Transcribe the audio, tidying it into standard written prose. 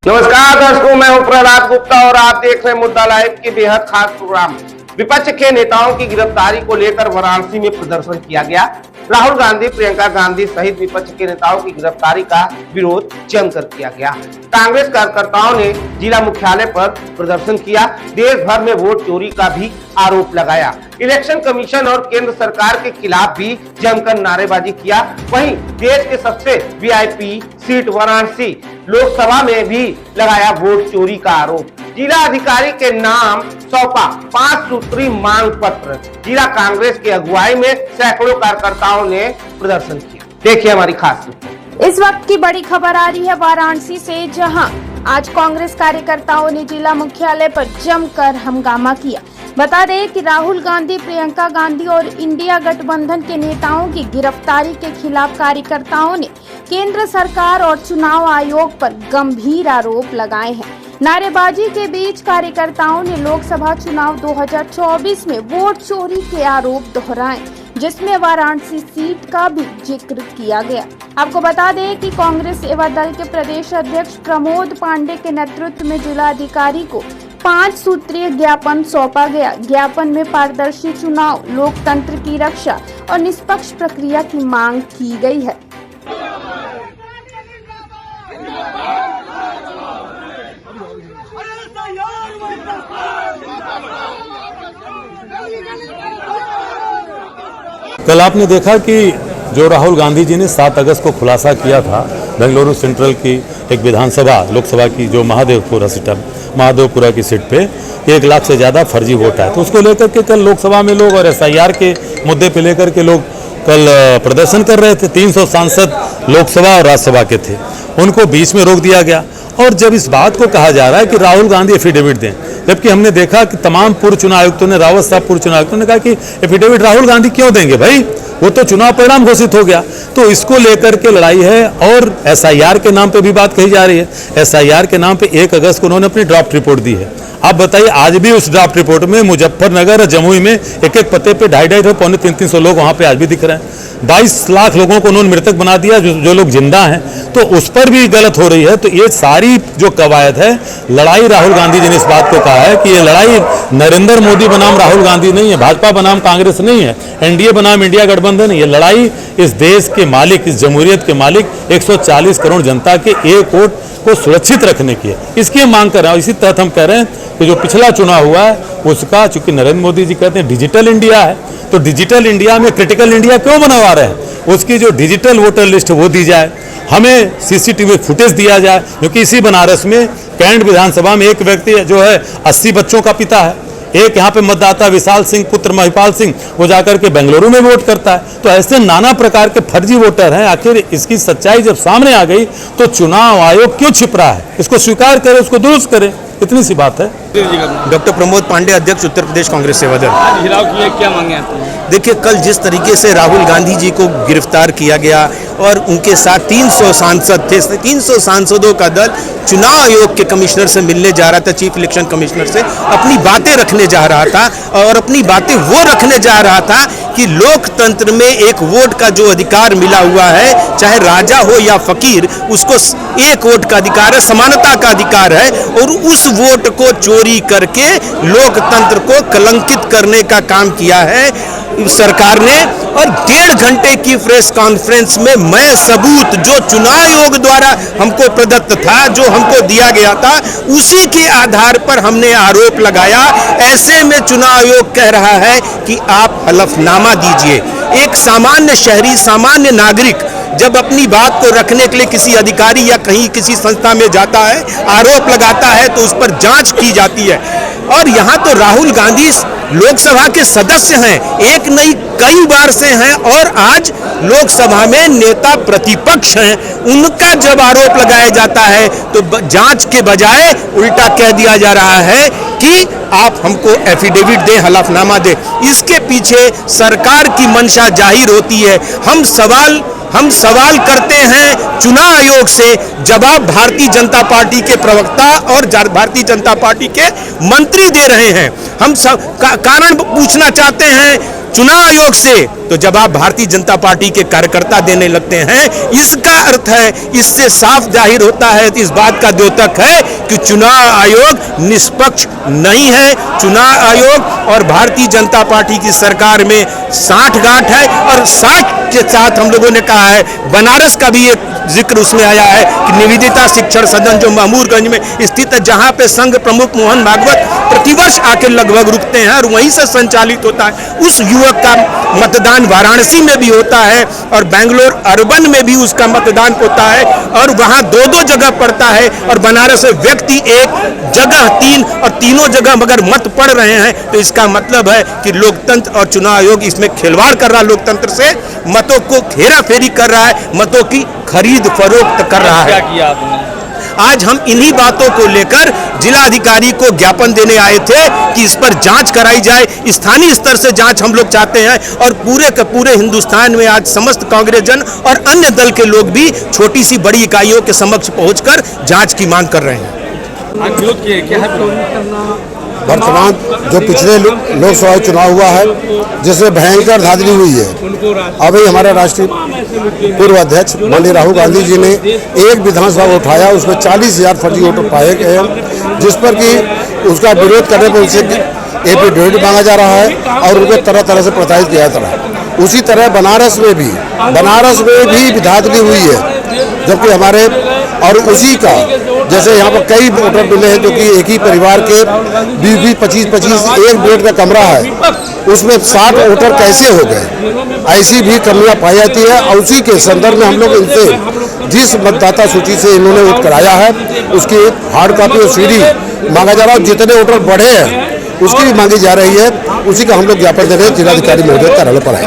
नमस्कार दर्शकों, मैं हूं प्रहलाद गुप्ता और आप देख रहे हैं मुद्दा लाइव की बेहद खास प्रोग्राम। विपक्ष के नेताओं की गिरफ्तारी को लेकर वाराणसी में प्रदर्शन किया गया। राहुल गांधी, प्रियंका गांधी सहित विपक्ष के नेताओं की गिरफ्तारी का विरोध जमकर किया गया। कांग्रेस कार्यकर्ताओं ने जिला मुख्यालय पर प्रदर्शन किया। देश भर में वोट चोरी का भी आरोप लगाया। इलेक्शन कमीशन और केंद्र सरकार के खिलाफ भी जमकर नारेबाजी किया। वहीं देश के सबसे वीआईपी सीट वाराणसी लोकसभा में भी लगाया वोट चोरी का आरोप। जिला अधिकारी के नाम सौंपा 5 सूत्री मांग पत्र। जिला कांग्रेस की अगुवाई में सैकड़ों कार्यकर्ताओं ने प्रदर्शन किया। देखिए हमारी खास रिपोर्ट। इस वक्त की बड़ी खबर आ रही है वाराणसी से, जहां आज कांग्रेस कार्यकर्ताओं ने जिला मुख्यालय पर जमकर हंगामा किया। बता दें कि राहुल गांधी, प्रियंका गांधी और इंडिया गठबंधन के नेताओं की गिरफ्तारी के खिलाफ कार्यकर्ताओं ने केंद्र सरकार और चुनाव आयोग पर गंभीर आरोप लगाए हैं। नारेबाजी के बीच कार्यकर्ताओं ने लोकसभा चुनाव 2024 में वोट चोरी के आरोप दोहराए, जिसमें वाराणसी सीट का भी जिक्र किया गया। आपको बता दें कि कांग्रेस सेवा दल के प्रदेश अध्यक्ष प्रमोद पांडे के नेतृत्व में जिला अधिकारी को 5 सूत्रीय ज्ञापन सौंपा गया। ज्ञापन में पारदर्शी चुनाव, लोकतंत्र की रक्षा और निष्पक्ष प्रक्रिया की मांग की गई है। कल आपने देखा कि जो राहुल गांधी जी ने 7 अगस्त को खुलासा किया था बेंगलुरु सेंट्रल की एक विधानसभा लोकसभा की जो महादेवपुरा की सीट पे 1 लाख से ज़्यादा फर्जी वोट आए, तो उसको लेकर के कल लोकसभा में लोग और एसआईआर के मुद्दे पे लेकर के लोग कल प्रदर्शन कर रहे थे। 300 सांसद लोकसभा और राज्यसभा के थे, उनको बीच में रोक दिया गया। और जब इस बात को कहा जा रहा है कि राहुल गांधी एफिडेविट दें, जबकि हमने देखा कि तमाम पूर्व चुनाव आयुक्तों ने, रावत साहब पूर्व चुनाव आयुक्तों ने कहा कि एफिडेविट राहुल गांधी क्यों देंगे भाई, वो तो चुनाव परिणाम घोषित हो गया। तो इसको लेकर के लड़ाई है और एसआईआर के नाम पे भी बात कही जा रही है। एसआईआर के नाम पे 1 अगस्त को उन्होंने अपनी ड्राफ्ट रिपोर्ट दी है। आप बताइए, आज भी उस ड्राफ्ट रिपोर्ट में मुजफ्फरनगर और जमुई में एक पते पे 250 पौने 300 लोग वहां पे आज भी दिख रहे हैं। 22 लाख लोगों को उन्होंने मृतक बना दिया, जो लोग जिंदा हैं, तो उस पर भी गलत हो रही है। तो ये सारी जो कवायद है, लड़ाई राहुल गांधी जी ने इस बात को कहा है कि ये लड़ाई नरेंद्र मोदी बनाम राहुल गांधी नहीं है, भाजपा बनाम कांग्रेस नहीं है, एनडीए बनाम इंडिया गठबंधन है। ये लड़ाई इस देश के मालिक, इस जमहूरियत के मालिक 140 करोड़ जनता के एक वोट को सुरक्षित रखने की है। इसकी हम मांग कर रहे हैं। इसी तहत हम कह रहे हैं कि जो पिछला चुनाव हुआ है उसका, चूंकि नरेंद्र मोदी जी कहते हैं डिजिटल इंडिया है, तो डिजिटल इंडिया में क्रिटिकल इंडिया क्यों बनवा रहे हैं? उसकी जो डिजिटल वोटर लिस्ट वो दी जाए, हमें सीसीटीवी फुटेज दिया जाए, क्योंकि इसी बनारस में कैंट विधानसभा में एक व्यक्ति जो है 80 बच्चों का पिता है। एक यहाँ पे मतदाता विशाल सिंह पुत्र महिपाल सिंह, वो जाकर के बेंगलुरु में वोट करता है। तो ऐसे नाना प्रकार के फर्जी वोटर हैं। आखिर इसकी सच्चाई जब सामने आ गई तो चुनाव आयोग क्यों छिप रहा है? इसको स्वीकार करे, उसको दुरुस्त करे, इतनी सी बात है। डॉक्टर प्रमोद पांडे, अध्यक्ष उत्तर प्रदेश कांग्रेस सेवा दल। आज घिराव किए, क्या मांगे? देखिए, कल जिस तरीके से राहुल गांधी जी को गिरफ्तार किया गया और उनके साथ 300 सांसद थे, 300 सांसदों का दल चुनाव आयोग के कमिश्नर से मिलने जा रहा था, चीफ इलेक्शन कमिश्नर से अपनी बातें रखने जा रहा था। और अपनी बातें वो रखने जा रहा था कि लोकतंत्र में एक वोट का जो अधिकार मिला हुआ है, चाहे राजा हो या फकीर, उसको एक वोट का अधिकार है, समानता का अधिकार है। और उस वोट को चोरी करके लोकतंत्र को कलंकित करने का काम किया है सरकार ने। और 1.5 घंटे की प्रेस कॉन्फ्रेंस में मैं सबूत जो चुनाव आयोग द्वारा हमको प्रदत्त था, जो हमको दिया गया था, उसी के आधार पर हमने आरोप लगाया। ऐसे में चुनाव आयोग कह रहा है कि आप हलफनामा दीजिए। एक सामान्य शहरी, सामान्य नागरिक जब अपनी बात को रखने के लिए किसी अधिकारी या कहीं किसी संस्था में जाता है, आरोप लगाता है, तो उस पर जांच की जाती है। और यहाँ तो राहुल गांधी लोकसभा के सदस्य हैं, एक नहीं कई बार से हैं, और आज लोकसभा में नेता प्रतिपक्ष हैं। उनका जब आरोप लगाया जाता है तो जांच के बजाय उल्टा कह दिया जा रहा है कि आप हमको एफिडेविट दें, हलफनामा दें। इसके पीछे सरकार की मंशा जाहिर होती है। हम सवाल करते हैं चुनाव आयोग से, जवाब भारतीय जनता पार्टी के प्रवक्ता और भारतीय जनता पार्टी के मंत्री दे रहे हैं। हम सब कारण पूछना चाहते हैं चुनाव आयोग से, तो जब आप भारतीय जनता पार्टी के कार्यकर्ता देने लगते हैं, इसका अर्थ है, इससे साफ जाहिर होता है, इस बात का द्योतक है कि चुनाव आयोग निष्पक्ष नहीं है। चुनाव आयोग और भारतीय जनता पार्टी की सरकार में साठगांठ है, और साठ के साथ हम लोगों ने कहा है, बनारस का भी एक जिक्र उसमें आया है कि निवेदिता शिक्षण सदन जो महमूरगंज में स्थित है, जहां पे संघ प्रमुख मोहन भागवत प्रतिवर्ष आके लगभग रुकते हैं और वहीं से संचालित होता है, उस युवक का मतदान वाराणसी में भी होता है और बेंगलोर अर्बन में भी उसका मतदान होता है, और वहां दो दो जगह पड़ता है, और बनारस में व्यक्ति एक जगह तीन, और तीनों जगह मगर मत पड़ रहे हैं, तो इसका मतलब है कि लोकतंत्र और चुनाव आयोग इसमें खिलवाड़ कर रहा है, लोकतंत्र से मतों को हेरा फेरी कर रहा है, मतों की खरीद फरोख्त कर रहा है। आज हम इन्हीं बातों को लेकर जिलाधिकारी को ज्ञापन देने आए थे कि इस पर जांच कराई जाए, स्थानीय स्तर से जांच हम लोग चाहते हैं, और पूरे के पूरे हिंदुस्तान में आज समस्त कांग्रेस जन और अन्य दल के लोग भी छोटी सी बड़ी इकाइयों के समक्ष पहुंचकर जांच की मांग कर रहे हैं। वर्तमान जो पिछले लोकसभा चुनाव हुआ है, जिसमें भयंकर धांधली हुई है, अभी हमारे राष्ट्रीय पूर्व अध्यक्ष माननीय राहुल गांधी जी ने एक विधानसभा उठाया, उसमें 40,000 फर्जी वोटर पाए गए हैं, जिस पर कि उसका विरोध करने पर उनसे एफिडेविट मांगा जा रहा है और उनको तरह तरह से प्रताड़ित किया जा रहा है। उसी तरह बनारस में भी धांधली हुई है, जबकि हमारे और उसी का जैसे यहाँ पर कई वोटर मिले हैं जो कि एक ही परिवार के 20-20, 25-25 एक बेड का कमरा है, उसमें 60 वोटर कैसे हो गए, ऐसी भी कमियां पाई जाती है। और उसी के संदर्भ में हम लोग इनसे जिस मतदाता सूची से इन्होंने वोट कराया है, उसकी हार्ड कॉपी और सीडी मांगा जा रहा है, जितने वोटर बढ़े हैं उसकी भी मांगी जा रही है। उसी का हम लोग ज्ञापन दे रहे हैं, जिलाधिकारी महोदय कार्यालय पर है।